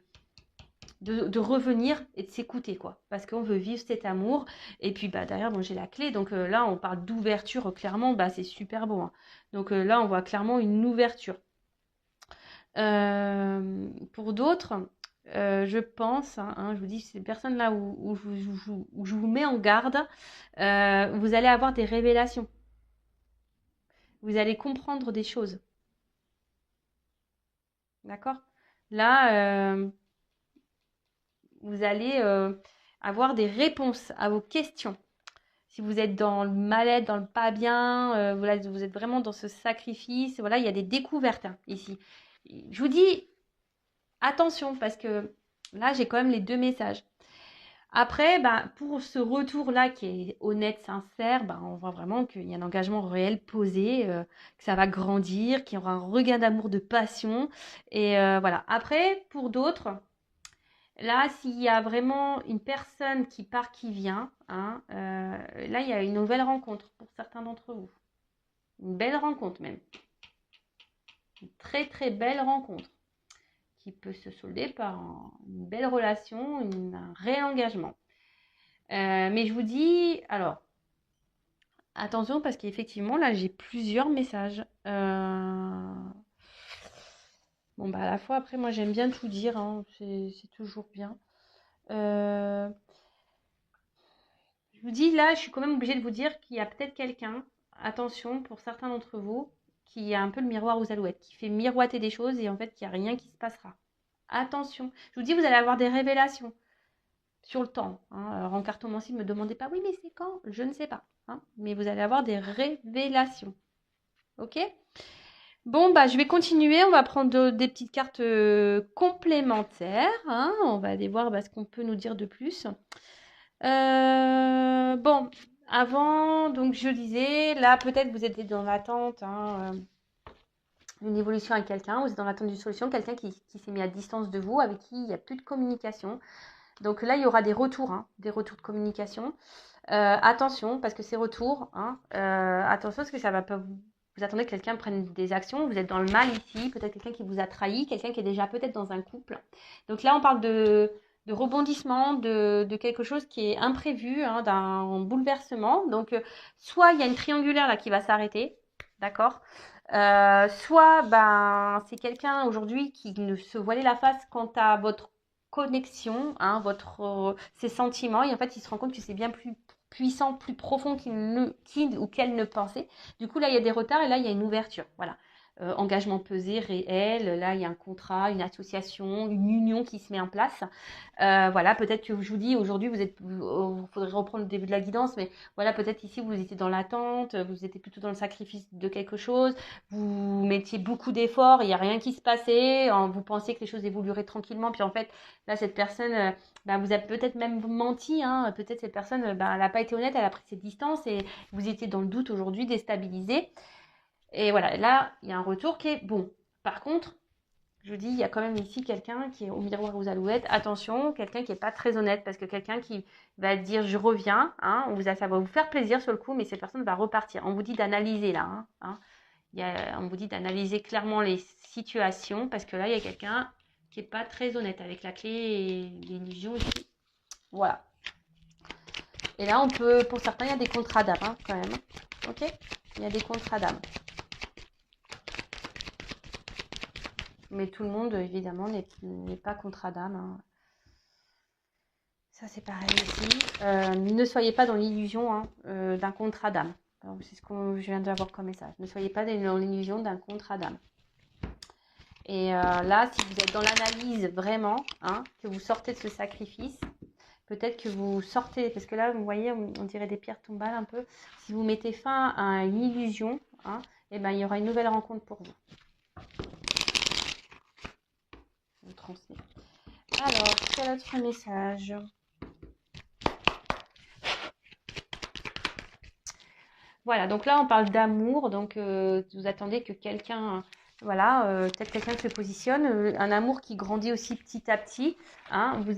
revenir et de s'écouter, quoi. Parce qu'on veut vivre cet amour. Et puis, derrière, bon, j'ai la clé. Donc là, on parle d'ouverture, clairement, c'est super beau. Hein. Donc là, on voit clairement une ouverture. Pour d'autres, je pense, hein, je vous dis, ces personnes-là où je vous mets en garde, vous allez avoir des révélations. Vous allez comprendre des choses. D'accord? Là, vous allez avoir des réponses à vos questions. Si vous êtes dans le mal-être, dans le pas bien, voilà, vous êtes vraiment dans ce sacrifice, voilà, il y a des découvertes hein, ici. Je vous dis attention parce que là, j'ai quand même les deux messages. Après, pour ce retour-là qui est honnête, sincère, on voit vraiment qu'il y a un engagement réel posé, que ça va grandir, qu'il y aura un regain d'amour, de passion. Et voilà. Après, pour d'autres, là, s'il y a vraiment une personne qui part, qui vient, hein, là, il y a une nouvelle rencontre pour certains d'entre vous. Une belle rencontre même. Une très très belle rencontre qui peut se solder par une belle relation, un réel engagement. Mais je vous dis, alors, attention parce qu'effectivement, là, j'ai plusieurs messages. Bon, à la fois, après, moi, j'aime bien tout dire, hein, c'est toujours bien. Je vous dis, là, je suis quand même obligée de vous dire qu'il y a peut-être quelqu'un, attention, pour certains d'entre vous, qui a un peu le miroir aux alouettes, qui fait miroiter des choses et en fait, qu'il n'y a rien qui se passera. Attention. Je vous dis, vous allez avoir des révélations sur le temps. Hein. Alors, en cartomancie, ne me demandez pas, oui, mais c'est quand? Je ne sais pas. Hein. Mais vous allez avoir des révélations. Ok? Bon, bah, je vais continuer. On va prendre des petites cartes complémentaires, hein. On va aller voir ce qu'on peut nous dire de plus. Bon, avant, donc je disais, là, peut-être vous êtes dans l'attente, hein, d'une évolution avec quelqu'un. Vous êtes dans l'attente d'une solution. Quelqu'un qui s'est mis à distance de vous, avec qui il n'y a plus de communication. Donc là, il y aura des retours, hein, des retours de communication. Attention, parce que ces retours, hein, attention, parce que ça va pas vous attendez que quelqu'un prenne des actions. Vous êtes dans le mal ici. Peut-être quelqu'un qui vous a trahi, quelqu'un qui est déjà peut-être dans un couple. Donc là, on parle de rebondissement, de quelque chose qui est imprévu, hein, d'un bouleversement. Donc, soit il y a une triangulaire là qui va s'arrêter, d'accord. Soit c'est quelqu'un aujourd'hui qui ne se voilait la face quant à votre connexion, hein, ses sentiments, et en fait il se rend compte que c'est bien plus puissant, plus profond qu'il ou qu'elle ne pensait. Du coup là il y a des retards et là il y a une ouverture, voilà. Engagement pesé, réel, là il y a un contrat, une association, une union qui se met en place. Voilà, peut-être que je vous dis aujourd'hui faudrait reprendre le début de la guidance, mais voilà, peut-être ici vous étiez dans l'attente, vous étiez plutôt dans le sacrifice de quelque chose, vous mettiez beaucoup d'efforts, il n'y a rien qui se passait, vous pensiez que les choses évolueraient tranquillement, puis en fait là cette personne vous a peut-être même menti, hein, peut-être cette personne elle n'a pas été honnête, elle a pris ses distances et vous étiez dans le doute aujourd'hui, déstabilisé. Et voilà, là, il y a un retour qui est bon. Par contre, je vous dis, il y a quand même ici quelqu'un qui est au miroir aux alouettes. Attention, quelqu'un qui n'est pas très honnête, parce que quelqu'un qui va dire je reviens, hein, ça va vous faire plaisir sur le coup, mais cette personne va repartir. On vous dit d'analyser là, hein. On vous dit d'analyser clairement les situations, parce que là, il y a quelqu'un qui n'est pas très honnête avec la clé et l'illusion ici. Voilà. Et là, pour certains, il y a des contrats d'âme, hein, quand même. Ok ? Il y a des contrats d'âme. Mais tout le monde, évidemment, n'est pas contrat d'âme, hein. Ça, c'est pareil ici. Ne soyez pas dans l'illusion, hein, d'un contrat d'âme. C'est ce que je viens d'avoir comme message. Ne soyez pas dans l'illusion d'un contrat d'âme. Et là, si vous êtes dans l'analyse vraiment, hein, que vous sortez de ce sacrifice, peut-être que vous sortez, parce que là, vous voyez, on dirait des pierres tombales un peu. Si vous mettez fin à une illusion, hein, il y aura une nouvelle rencontre pour vous. Je vous transmets. Alors, quel autre message ? Voilà, donc là, on parle d'amour. Donc, vous attendez que quelqu'un, peut-être quelqu'un se positionne. Un amour qui grandit aussi petit à petit, hein. Vous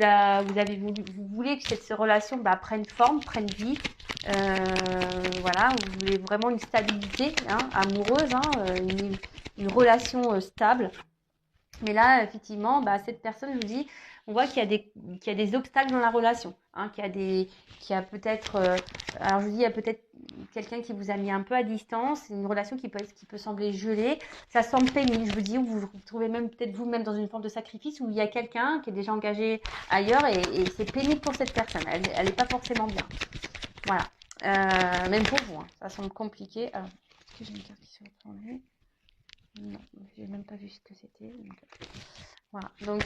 voulez que cette relation prenne forme, prenne vie. Voilà, vous voulez vraiment une stabilité, hein, amoureuse, hein, une relation stable. Mais là, effectivement, cette personne, je vous dis, on voit qu'il y a des obstacles dans la relation, hein, qu'il y a peut-être, alors je vous dis, il y a peut-être quelqu'un qui vous a mis un peu à distance, une relation qui peut sembler gelée, ça semble pénible, je vous dis, vous vous retrouvez même peut-être vous-même dans une forme de sacrifice où il y a quelqu'un qui est déjà engagé ailleurs et c'est pénible pour cette personne, elle n'est pas forcément bien. Voilà, même pour vous, hein, ça semble compliqué. Alors, est-ce que j'ai une carte qui se retournée ? Non, j'ai même pas vu ce que c'était. Voilà. Donc,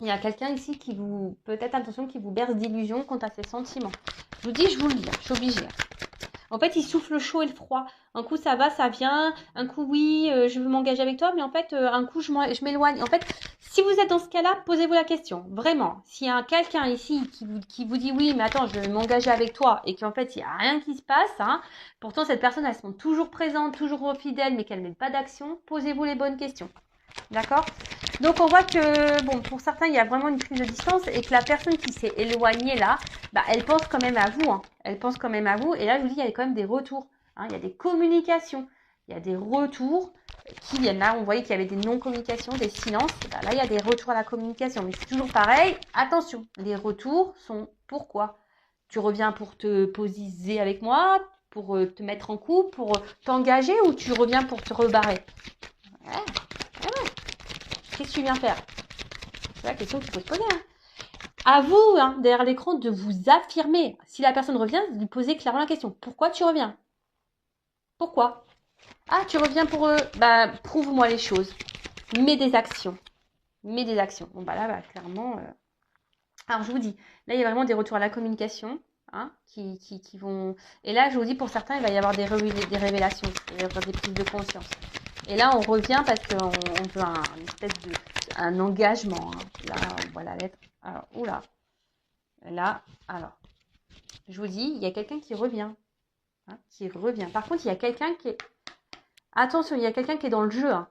il y a quelqu'un ici qui vous, peut-être attention, qui vous berce d'illusions quant à ses sentiments. Je vous dis, je vous le dis, je suis obligée. En fait, il souffle le chaud et le froid. Un coup, ça va, ça vient. Un coup, oui, je veux m'engager avec toi. Mais en fait, un coup, je m'éloigne. En fait, si vous êtes dans ce cas-là, posez-vous la question. Vraiment. S'il y a quelqu'un ici qui vous dit oui, mais attends, je veux m'engager avec toi. Et qu'en fait, il n'y a rien qui se passe. Hein, pourtant, cette personne, elle se montre toujours présente, toujours fidèle, mais qu'elle ne met pas d'action. Posez-vous les bonnes questions. D'accord ? Donc, on voit que, bon, pour certains, il y a vraiment une prise de distance et que la personne qui s'est éloignée là, elle pense quand même à vous. Hein. Elle pense quand même à vous. Et là, je vous dis, il y a quand même des retours. Hein. Il y a des communications. Il y a des retours qui viennent là. On voyait qu'il y avait des non-communications, des silences. Là, il y a des retours à la communication. Mais c'est toujours pareil. Attention, les retours sont pourquoi ? Tu reviens pour te positionner avec moi, pour te mettre en couple, pour t'engager ou tu reviens pour te rebarrer ? Ouais. Qu'est-ce que tu viens faire ? C'est la question qu'il faut se poser. Hein. À vous, hein, derrière l'écran, de vous affirmer. Si la personne revient, de lui poser clairement la question. Pourquoi tu reviens ? Pourquoi ? Ah, tu reviens pour eux. Prouve-moi les choses. Mets des actions. Bon, là, clairement... Alors, je vous dis, là, il y a vraiment des retours à la communication. Hein, qui vont... Et là, je vous dis, pour certains, il va y avoir des révélations. Il va y avoir des prises de conscience. Et là, on revient parce qu'on veut une espèce un engagement. Hein. Là, on voit la lettre. Alors, oula. Là, alors, je vous dis, il y a quelqu'un qui revient. Hein, qui revient. Par contre, il y a quelqu'un qui est... Attention, il y a quelqu'un qui est dans le jeu. Hein.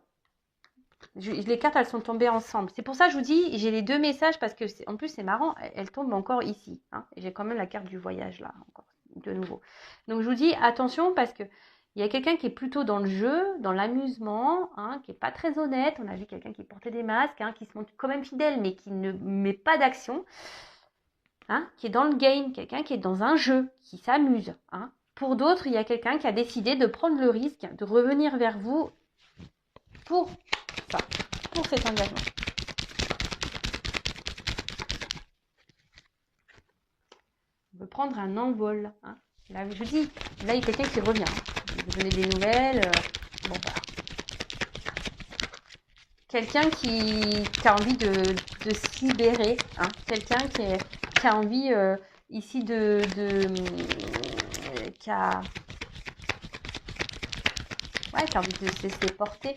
Les cartes, elles sont tombées ensemble. C'est pour ça que je vous dis, j'ai les deux messages parce que, en plus, c'est marrant, elles tombent encore ici. Hein, et j'ai quand même la carte du voyage là, encore, de nouveau. Donc, je vous dis, attention parce que il y a quelqu'un qui est plutôt dans le jeu, dans l'amusement, hein, qui n'est pas très honnête. On a vu quelqu'un qui portait des masques, hein, qui se montre quand même fidèle, mais qui ne met pas d'action. Hein, qui est dans le game, quelqu'un qui est dans un jeu, qui s'amuse. Hein. Pour d'autres, il y a quelqu'un qui a décidé de prendre le risque de revenir vers vous pour ça, pour cet engagement. On veut prendre un envol. Hein. Là, je vous dis, là, il y a quelqu'un qui revient. Hein. Vous donnez des nouvelles. Bon, voilà. Quelqu'un qui a envie de se libérer. Hein. Quelqu'un qui a envie ici qui a envie de se laisser porter.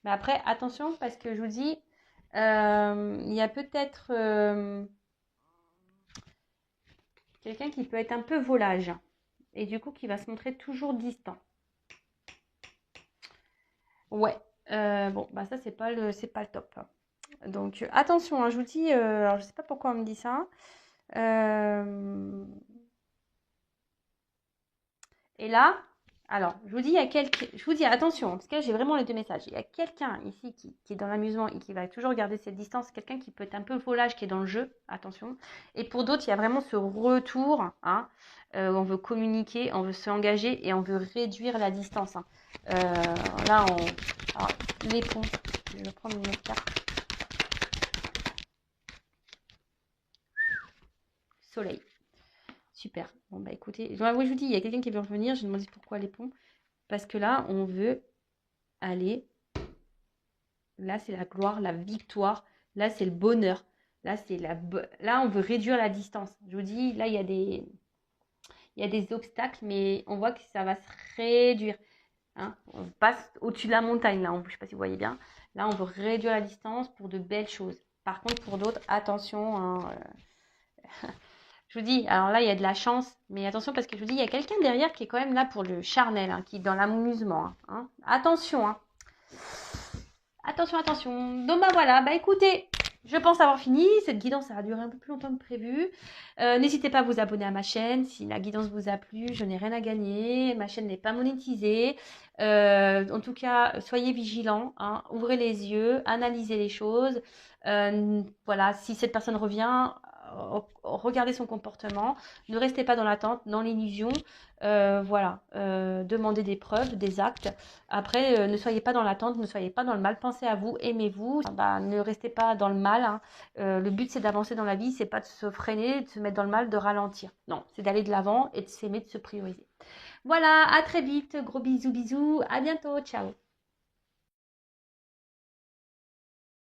Mais après, attention, parce que je vous dis, il y a peut-être quelqu'un qui peut être un peu volage. Et du coup, qui va se montrer toujours distant. Ouais. Bon, bah ça, c'est pas le top. Donc, attention, hein, je vous dis, alors je sais pas pourquoi on me dit ça. Et là, alors, je vous dis, je vous dis, attention, parce que là, j'ai vraiment les deux messages. Il y a quelqu'un ici qui est dans l'amusement et qui va toujours garder cette distance. Quelqu'un qui peut être un peu volage, qui est dans le jeu, attention. Et pour d'autres, il y a vraiment ce retour, hein, où on veut communiquer, on veut s'engager et on veut réduire la distance. Hein. Là, alors, les ponts, je vais prendre une autre carte. Soleil. Super. Bon, bah écoutez, oui, je vous dis, il y a quelqu'un qui veut revenir. Je me demande pourquoi les ponts. Parce que là, on veut aller. Là, c'est la gloire, la victoire. Là, c'est le bonheur. Là, là, on veut réduire la distance. Je vous dis, là, il y a des obstacles, mais on voit que ça va se réduire. Hein. On passe au-dessus de la montagne, là. Je ne sais pas si vous voyez bien. Là, on veut réduire la distance pour de belles choses. Par contre, pour d'autres, attention. Hein, je vous dis, alors là, il y a de la chance, mais attention parce que je vous dis, il y a quelqu'un derrière qui est quand même là pour le charnel, hein, qui est dans l'amusement. Hein. Attention, hein. Attention, attention. Donc, bah voilà, bah écoutez, je pense avoir fini. Cette guidance, ça a duré un peu plus longtemps que prévu. N'hésitez pas à vous abonner à ma chaîne. Si la guidance vous a plu, je n'ai rien à gagner. Ma chaîne n'est pas monétisée. En tout cas, soyez vigilants. Hein. Ouvrez les yeux, analysez les choses. Voilà, si cette personne revient, regardez son comportement. Ne restez pas dans l'attente, dans l'illusion. Voilà, demandez des preuves, des actes. Après, ne soyez pas dans l'attente, ne soyez pas dans le mal. Pensez à vous, aimez-vous. Bah, ne restez pas dans le mal. Hein. Le but, c'est d'avancer dans la vie. C'est pas de se freiner, de se mettre dans le mal, de ralentir. Non, c'est d'aller de l'avant et de s'aimer, de se prioriser. Voilà, à très vite. Gros bisous, bisous. À bientôt. Ciao.